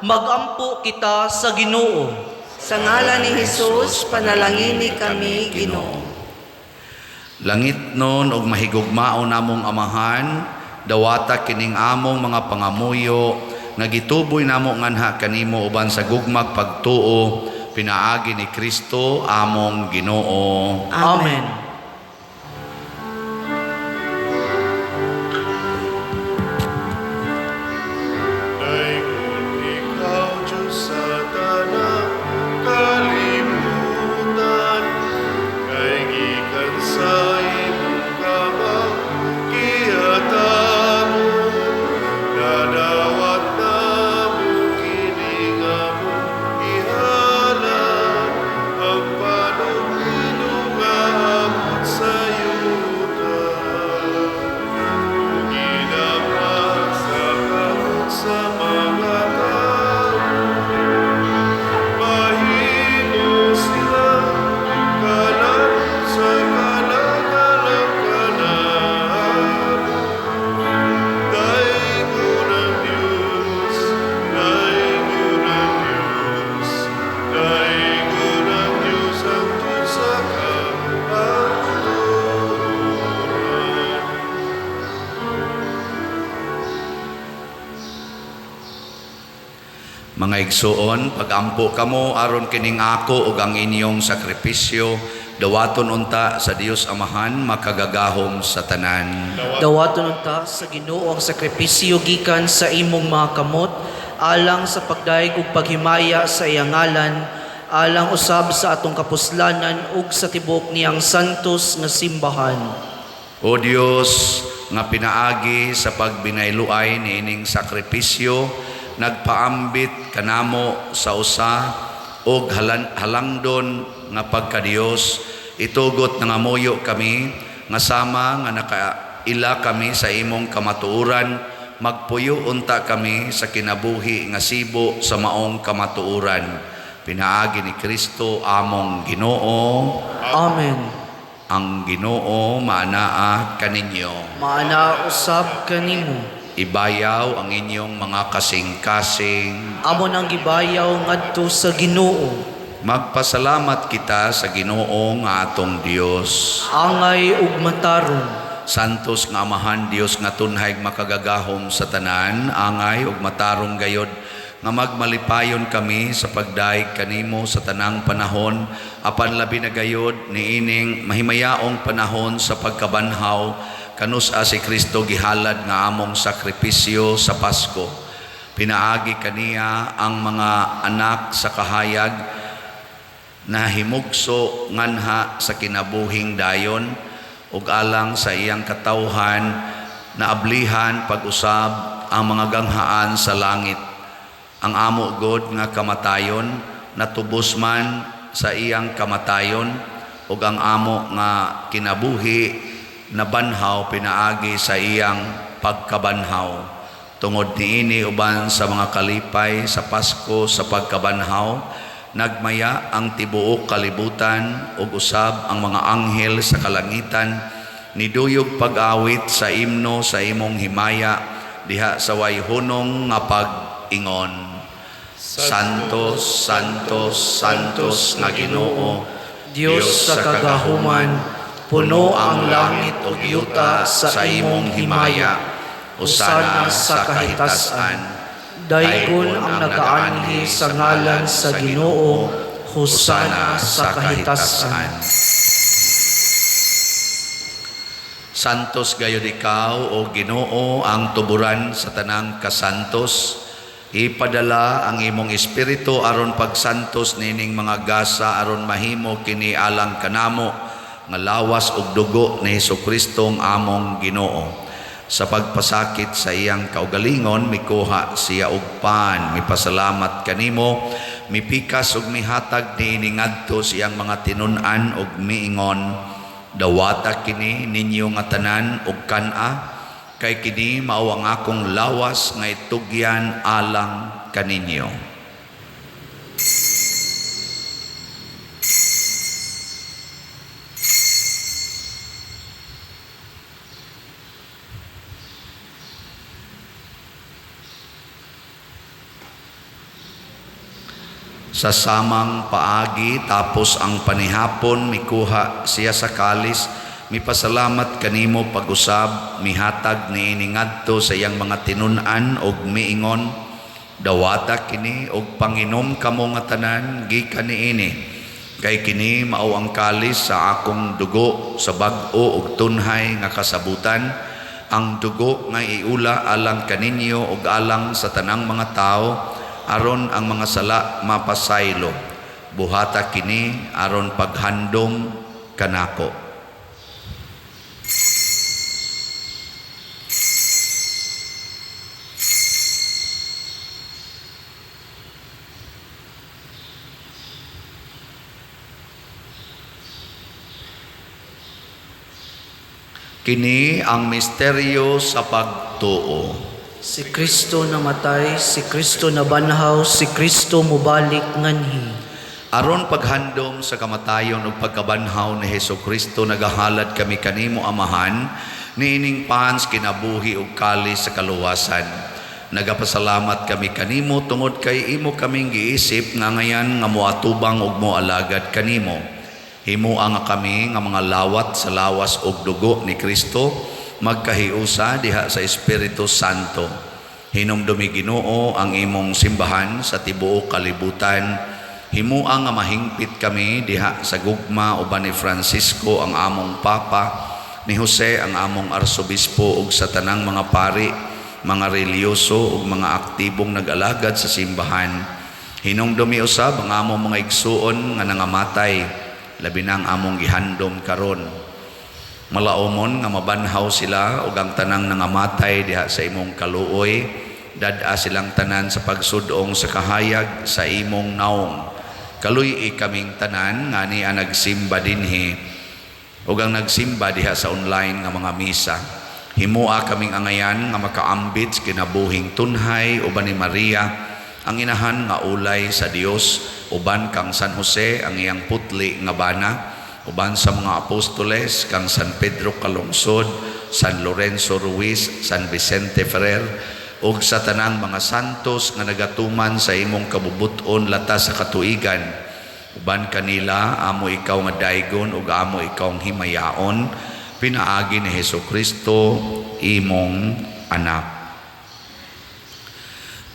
magampo kita sa Ginoo. Sa ngalan ni Jesus, panalangini kami, Ginoo. Langit nun og mahigugmaon namong amahan, dawata kining among mga pangamuyo, nga gituboy namo nganha kanimo uban sa gugmag pagtuo, pinaagi ni Kristo among Ginoo. Amen. Mga igsuon, pagampo kamo aron kining ako ug ang inyong sakripisyo, dawaton unta sa Dios Amahan makagagahom sa tanan. Dawaton unta sa Ginoo ang sakripisyo gikan sa imong mga kamot, alang sa pagdaig ug paghimaya sa iyang ngalan, alang usab sa atong kapuslanan ug sa tibok niyang santos nga simbahan. O Dios, nga pinaagi sa pagbinayluay niining sakripisyo, nagpaambit kanamo sa usa og halangdon nga pagka-Dios, itugot nga moyo kami nga sama nga nakaila kami sa imong kamatuoran, magpuyo unta kami sa kinabuhi nga sibo sa maong kamatuoran. Pinaagi ni Kristo among Ginoo. Amen. Ang Ginoo maanaa kaninyo. Maana usab kanimo. Ibayaw ang inyong mga kasing-kasing. Amon ang gibayaw ngadto sa Ginoo. Magpasalamat kita sa Ginoo nga atong Dios. Angay ug matarong. Santos nga Amahan Dios nga tunhay makagagahom sa tanan, angay ug matarong gayod nga magmalipayon kami sa pagdaig kanimo sa tanang panahon, apan labi na gayod niining mahimayaong panahon sa pagkabanhaw kanus si Kristo gihalad nga among sakripisyo sa Pasko. Pinaagi kaniya ang mga anak sa kahayag na himugso nganha sa kinabuhing dayon ug alang sa iyang katawhan na ablihan pag-usab ang mga ganghaan sa langit. Ang amo God nga kamatayon natubos man sa iyang kamatayon ug ang amo nga kinabuhi nabanhaw pinaagi sa iyang pagkabanhaw. Tungod niini uban sa mga kalipay sa Pasko sa pagkabanhaw, nagmaya ang tibuok kalibutan ug usab ang mga anghel sa kalangitan niduyog pag-awit sa imno sa imong himaya diha sa way hunong nga pag-ingon. Santos, Santos, Santos nga Ginoo, Dios sa kagahuman, puno ang langit ug yuta sa imong himaya. Usana sa kahitasan. Daygon ang nagaanhi sa ngalan sa Ginoo. Husana sa kahitasan. Santos gayud ikaw o Ginoo ang tuburan sa tanang kasantos. Ipadala ang imong espiritu aron pagsantos nining mga gasa aron mahimo kini alang kanamo nga lawas ug dugo ni Hesukristo ang among Ginoo. Sa pagpasakit sa iyang kaugalingon mikuha siya og pan, mipasalamat kanimo, mipikas ug mihatag niini ngadto sa iyang mga tinun-an ug miingon, dawata kini ninyo nga tanan ug kan-a, kay kini mao ang akong lawas nga itugyan alang kaninyo. Sa samang paagi tapos ang panihapon mikuha siya sa kalis, mipasalamat kanimo pag-usab, mihatag niini ngadto sa iyang mga tinun-an og miingon, dawata kini og panginom kamo nga tanan gikan niini, kay kini mao ang kalis sa akong dugo sa bag-o ug tunhay nga kasabutan, ang dugo nga iula alang kaninyo ug alang sa tanang mga tao, aron ang mga sala mapasaylo. Buhata kini aron paghandom kanako. Kini ang misteryo sa pagtuo. Si Kristo namatay, si Kristo nabanhaw, si Kristo mubalik nganhi. Aron paghandom sa kamatayon ug pagkabanhaw ni Hesukristo nagahalad kami kanimo Amahan niining pans kinabuhi ug kalis sa kaluwasan. Nagapasalamat kami kanimo tungod kay imo kaming giisip nga ngayan nga moatubang ug moalagad kanimo. Himuang nga kami nga mga lawat sa lawas ug dugo ni Kristo magkahiusa diha sa Espiritu Santo. Hinumdumi Ginoo ang imong simbahan sa tibuok kalibutan. Himuang nga mahingpit kami diha sa gugma uban ni Francisco ang among Papa, ni Jose ang among Arsobispo ug sa tanang mga pari, mga reliyoso ug mga aktibong nag-alagad sa simbahan. Hinumdumi usab ang among mga igsuon nga nangamatay, labi na ang among gihandom karon. Malaumon nga mabanhaw sila ug ang tanang nangamatay diha sa imong kaluoy, dad-a silang tanan sa pagsudong sa kahayag sa imong naong. Kaluy kaming tanan nga niya nagsimba dinhi ug ang nagsimba diha sa online nga mga misa. Himua kaming angayan nga makaambit kinabuhing tunhay uban ni Maria, ang inahan nga ulay sa Dios, uban kang San Jose ang iyang putli nga bana, uban sa mga apostoles kang San Pedro Calungsod, San Lorenzo Ruiz, San Vicente Ferrer, ug sa tanang mga santos nga nagatuman sa imong kabubuton latas sa katuigan. Uban kanila amo ikaw nga daygon ug amo ikaw ang himayaon, pinaagi ni Hesukristo imong anak.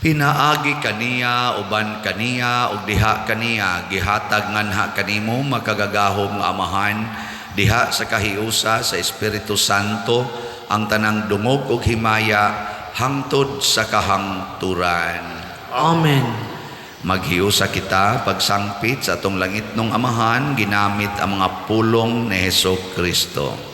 Pinaagi kaniya uban kaniya ug diha kaniya gihatag nganha kanimo makagagahom nga amahan, diha sa kahiusa sa Espiritu Santo ang tanang dungog ug himaya hangtod sa kahangturan. Amen. Maghiusa kita pagsangpit sa atong langitnong amahan ginamit ang mga pulong ni Hesukristo.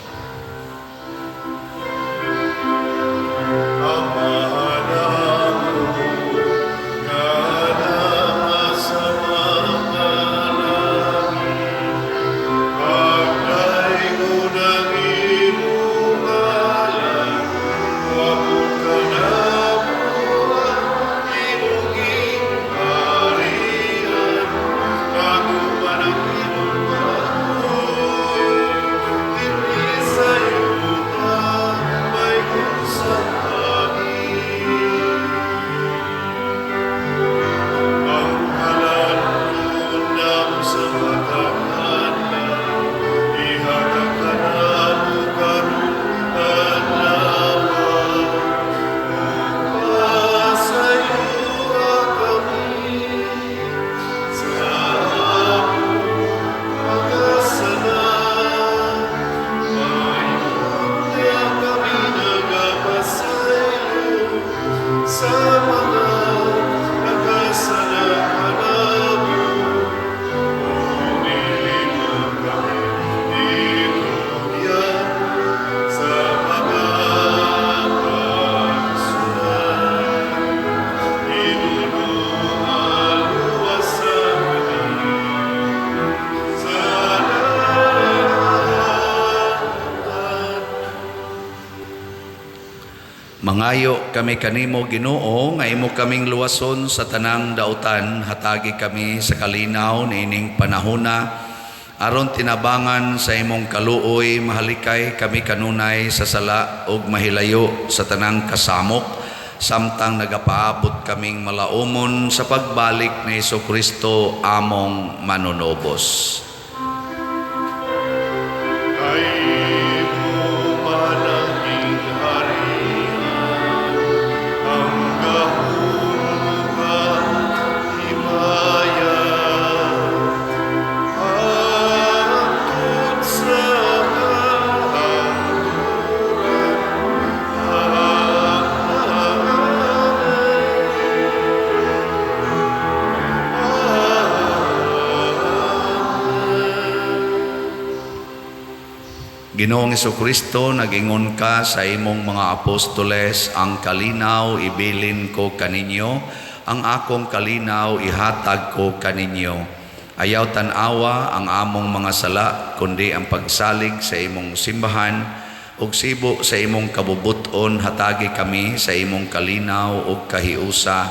Mangayo kami kanimo Ginoo nga imo kaming luwason sa tanang dautan, hatagi kami sa kalinaw niining panahona aron tinabangan sa imong kaluoy, mahalikay kami kanunay sa sala ug mahilayo sa tanang kasamok, samtang nagapaabot kaming malaumon sa pagbalik ni Hesukristo among manunobos. Ginoong Hesukristo, nag-ingon ka sa imong mga apostoles, ang kalinaw ibilin ko kaninyo, ang akong kalinaw ihatag ko kaninyo. Ayaw tanawa ang among mga sala, kundi ang pagsalig sa imong simbahan, ug sibo sa imong kabubuton hatagi kami sa imong kalinaw ug kahiusa,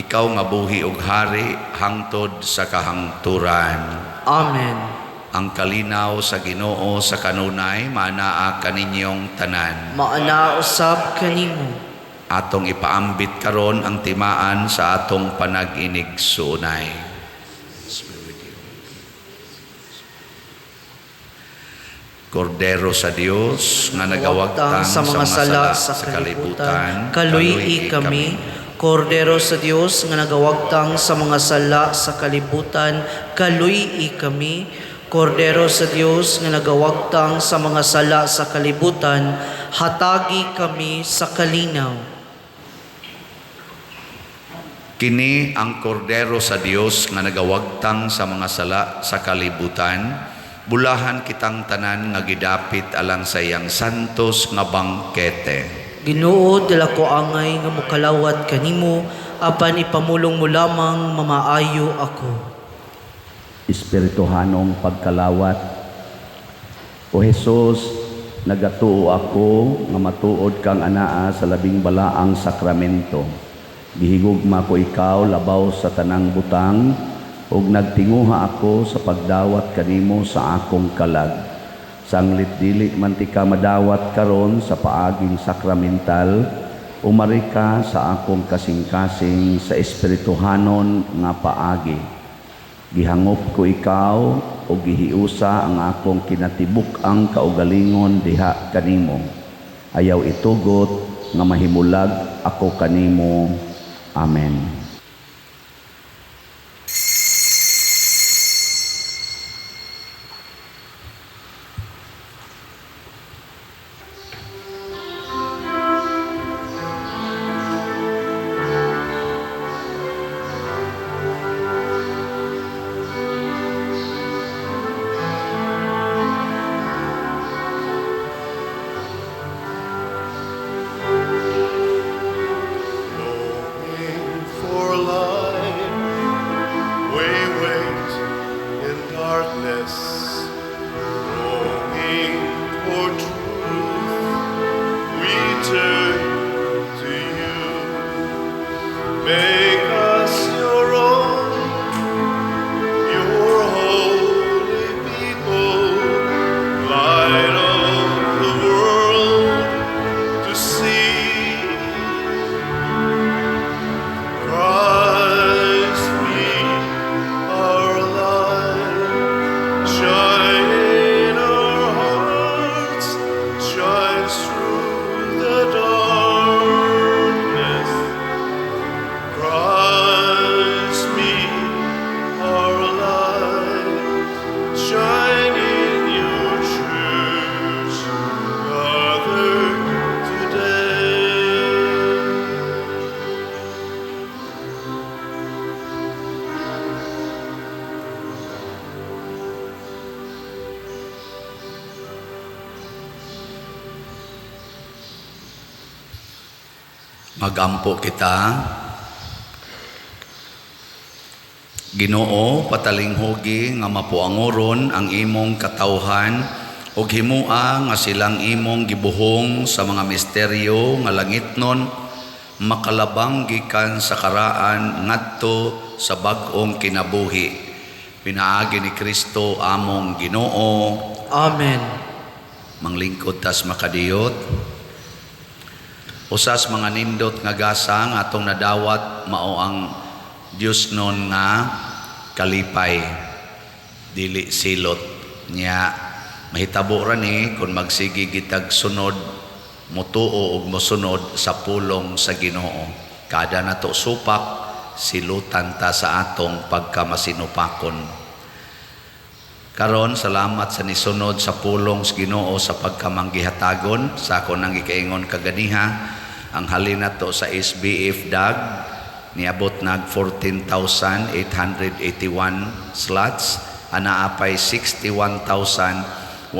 ikaw nga buhi ug hari hangtod sa kahangturan. Amen. Ang kalinaw sa Ginoo sa kanunay manaa kaninyong tanan. Maana usab kanimo. Atong ipaambit karon ang timaan sa atong panag-inig suunay. Kordero sa Dios nga nagawagtang sa mga sala sa kalibutan, kaluy kami. Kordero sa Dios nga nagawagtang sa mga sala sa kalibutan, kaluy kami. Kordero sa Dios nga nagawagtang sa mga sala sa kalibutan, hatagi kami sa kalinaw. Kini ang kordero sa Dios nga nagawagtang sa mga sala sa kalibutan. Bulahan kitang tanan nga gidapit alang sa iyang santos nga bangkete. Ginoo, dala ko angay nga mukalawat kanimo, apan ipamulong mo lamang mamaayo ako. Espirituhanong pagkalawat. O Jesus, nagatuo ako nga matuod kang anaa sa labing balaang sakramento. Gihigugma ko ikaw labaw sa tanang butang, ug nagtinguha ako sa pagdawat kanimo sa akong kalag. Sanglit dili man ti ka madawat karon sa paaging sakramental, umari ka sa akong kasing-kasing sa espirituhanon nga paagi. Gihangop ko ikaw o gihiusa ang akong kinatibuk ang kaugalingon diha kanimo. Ayaw itugot nga mahimulag ako kanimo. Amen. For light, we wait in darkness, longing for truth. We turn to you. Make us your own, your holy people, light of the world to see. Christ be our light, shine in our hearts, shines through the darkness. Christ be our light, shine in your church, gathered today. Magampo kita. Ginoo, patalinghogi nga mapuangoron ang imong katawhan ug himua nga silang imong gibuhong sa mga misteryo nga langitnon makalabang gikan sa karaan ngadto sa bag-ong kinabuhi. Pinaagi ni Kristo among Ginoo. Amen. Manglingkod tas makadiyot. Usas mga nindot nga gasa nga atong nadawat mao ang Dios non nga kalipay dili silot nya mahitabo ra ni kun magsigi gitag sunod mutuo ug mosunod sa pulong sa Ginoo. Kada nato supak silutan ta sa atong pagkamasinupakon. Karon salamat sa nisunod sa pulong sa Ginoo sa pagkamanggihatagon sa akon nang ikaingon kaganiha. Ang halin nato sa SBF DAG niabot nag 14,881 slots, anaapay 61,119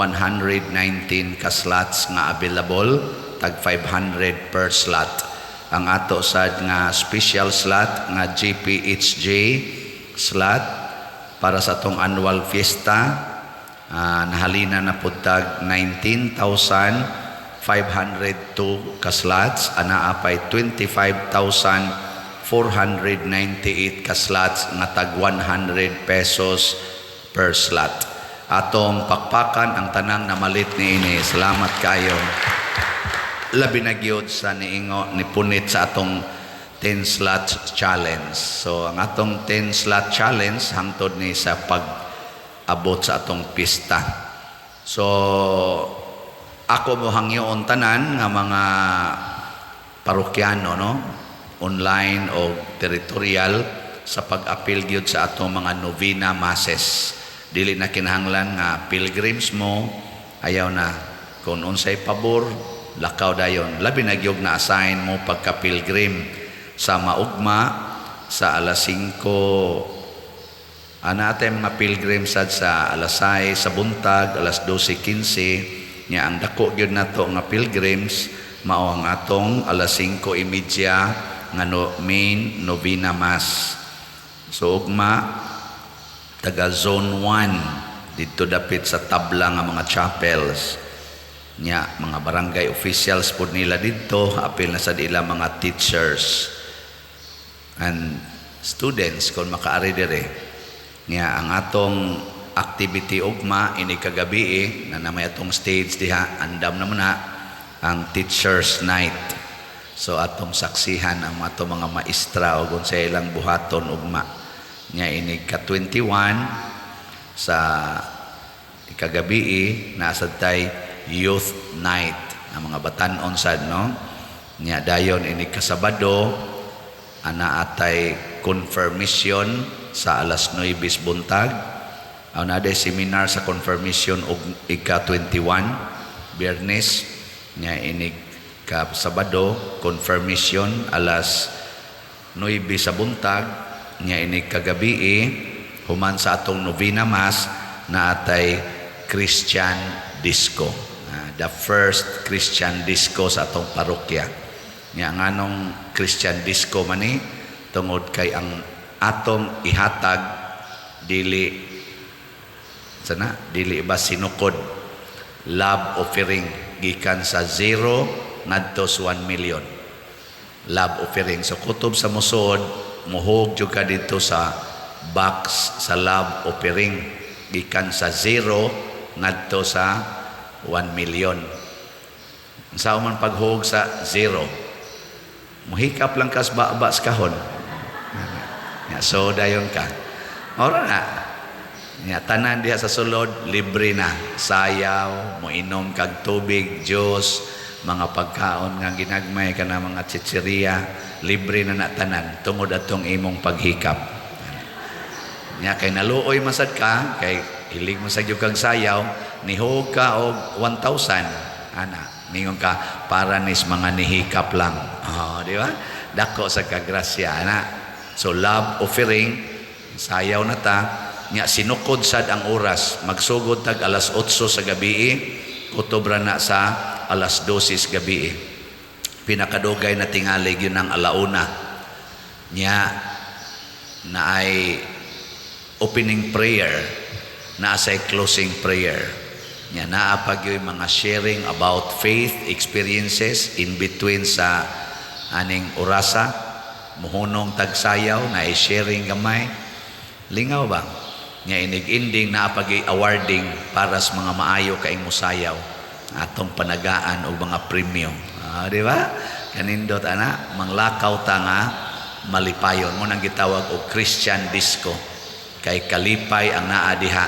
ka slots nga available, tag 500 per slot. Ang ato sad nga special slot nga GPHJ slot para sa tong annual fiesta, nahalina na pud tag 19,502 ka slots, anaapay 25,498 ka slots nga tag 100 pesos per slot. Atong pakpakan ang tanang namalit ni ini. Salamat kayo. Labi na gyud sa niingo ni punit sa atong 10 slot challenge. So ang atong 10 slot challenge hangtod ni sa pag-abot sa atong pista. So ako mo hangyoon tanan nga mga parokyano, no, online o territorial sa pag-apil gyud sa atong mga novena masses. Dili na kinahanglan nga pilgrims mo, ayaw na kung unsay pabor, lakaw dayon. Labi na gyud na assign mo pagka-pilgrim sa maugma sa alas 5 natin mga pilgrim sad sa alas 6 sa buntag, alas 12:15 nya ang dako gyud nato nga pilgrims mao ang atong alas 5:30 nga main novena mass. So ugma taga zone 1 dito dapit sa tabla nga mga chapels nya mga barangay officials pud nila dito, apil na sa ila mga teachers and students kung makaari dire. Nga ang atong activity ugma ini kagabi na namay atong stage diha, andam naman na ang teachers night. So atong saksihan ang atong mga maestra o kung sa ilang buhaton ugma. Nga ini ka-21 sa kagabi nasa tay youth night ang mga batan-on sad, no. Nga dayon ini kasabado ana atay confirmation sa alas 9 buntag. Aw na day seminar sa confirmation og ika-21 Biyernes nya ini ka Sabado confirmation alas 9 sa buntag nya ini kagabi human sa atong novena mass na atay Christian disco. The first Christian disco sa atong parokya. Nya nganong Christian disco man ni tungod kay ang atong ihatag dili ba sinukod love offering gikan sa 0 ngadto sa 1 million love offering. So kutob sa musod muhog jud ka dito sa box sa love offering gikan sa 0 ngadto sa 1 million. Sa man paghug sa 0 muhikap lang kas ba kahon. So dayon ka. Ora na. Nya tanan diha sa sulod libre na. Sayaw, moinom kag tubig, juice, mga pagkaon nga ginagmay kana mga chicheria, libre na tanan tungod atong imong paghikap. Nya kay naluoy masad ka, kay hilig mo sa gyud kag sayaw, nihog ka og 1,000 ana. Ningon ka para nis mga nihikap lang. Oh, di ba? Dako sa kagrasya ana. So love offering, sayaw na ta, nya sinukod sad ang oras, magsugod tag alas 8 sa gabi, kutobra na sa alas 12 sa gabi. Pinakadugay na tingali yun ang alauna. Nya na ay opening prayer, na say closing prayer. Nya naa pag yung mga sharing about faith experiences in between sa aning orasa, muhunong tagsayaw na i-sharing gamay. Lingaw ba? Nya inig-ending na pag awarding para sa mga maayo kaing musayaw atong panagaan og mga premyo. Di ba? Kanindot ana, manglakaw ta nga malipayon mo nang gitawag og Christian disco. Kay kalipay ang naa diha.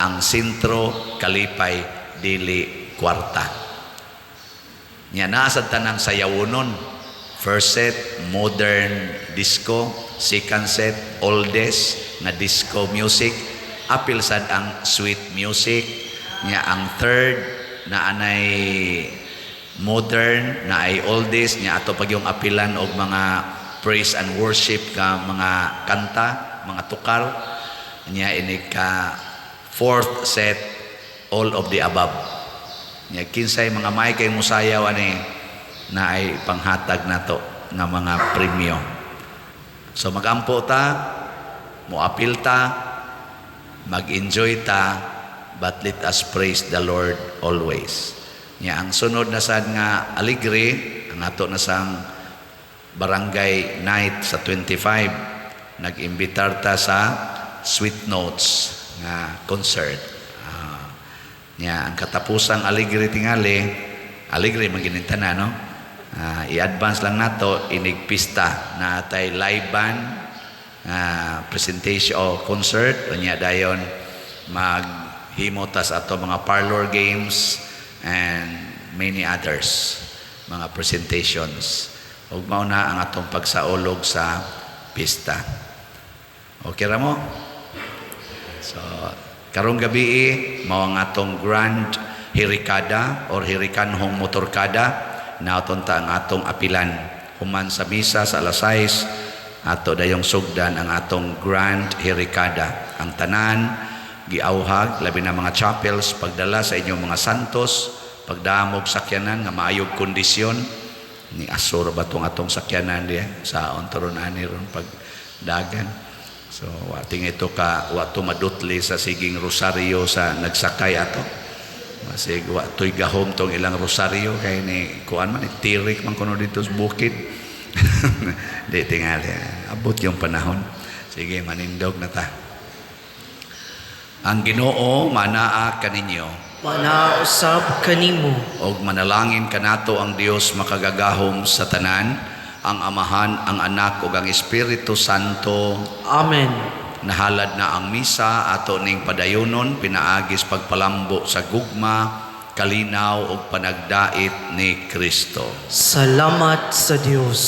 Ang sentro kalipay dili kwarta. Nya naa sad tanang sayawonon. First set modern disco, second set oldest na disco music, apil sad ang sweet music. Nya ang third na anay modern na ay oldest, nya ato pag yung apilan og mga praise and worship ka mga kanta, mga tukar. Nya ini ka fourth set all of the above. Nya kinsay mga may kay musayaw ani na ay panghatag nato nga mga premyo. So magampo ta, moapil ta, mag-enjoy ta, but let us praise the Lord always. Nya ang sunod na sad nga aligre ang ato na sang barangay night sa 25, nag-imbitar ta sa Sweet Notes nga concert. Nya ang katapusang aligre tingali, aligre maginintanan, no? I-advance lang nato inigpista na tay live band presentation o concert, nya dayon mag himutas ato mga parlor games and many others, mga presentations. Ug mao na ang atong pagsaulog sa pista. Okay ra mo? So, karong gabi mao ang atong grand hirikada or hirikanhong motorkada na atonta ang atong apilan. Human sa misa sa alas 6 ato dayong sugdan ang atong grand hirikada. Ang tanan giauhag labi na mga chapels pagdala sa inyong mga santos, pagdamog sakyanan nga maayog kondisyon ni asur ba tong atong sakyanan diya sa ontoron ani ron pagdagan. So wating ito ka wato madutli sa siging rosaryo sa nagsakay ato. Masig watoy gahom tong ilang rosaryo kay ni kuan man tirik man kuno dito sa bukid. Di tingali abot yung panahon. Sige manindog na ta. Ang Ginoo manaa kaninyo Manausab kanimo. og manalangin kanato ang Dios makagagahom sa tanan, ang Amahan, ang Anak ug ang Espiritu Santo. Amen. Nahalad na ang misa ato ning padayonon pinaagis pagpalambo sa gugma, kalinaw ug panagdait ni Kristo. Salamat sa Dios.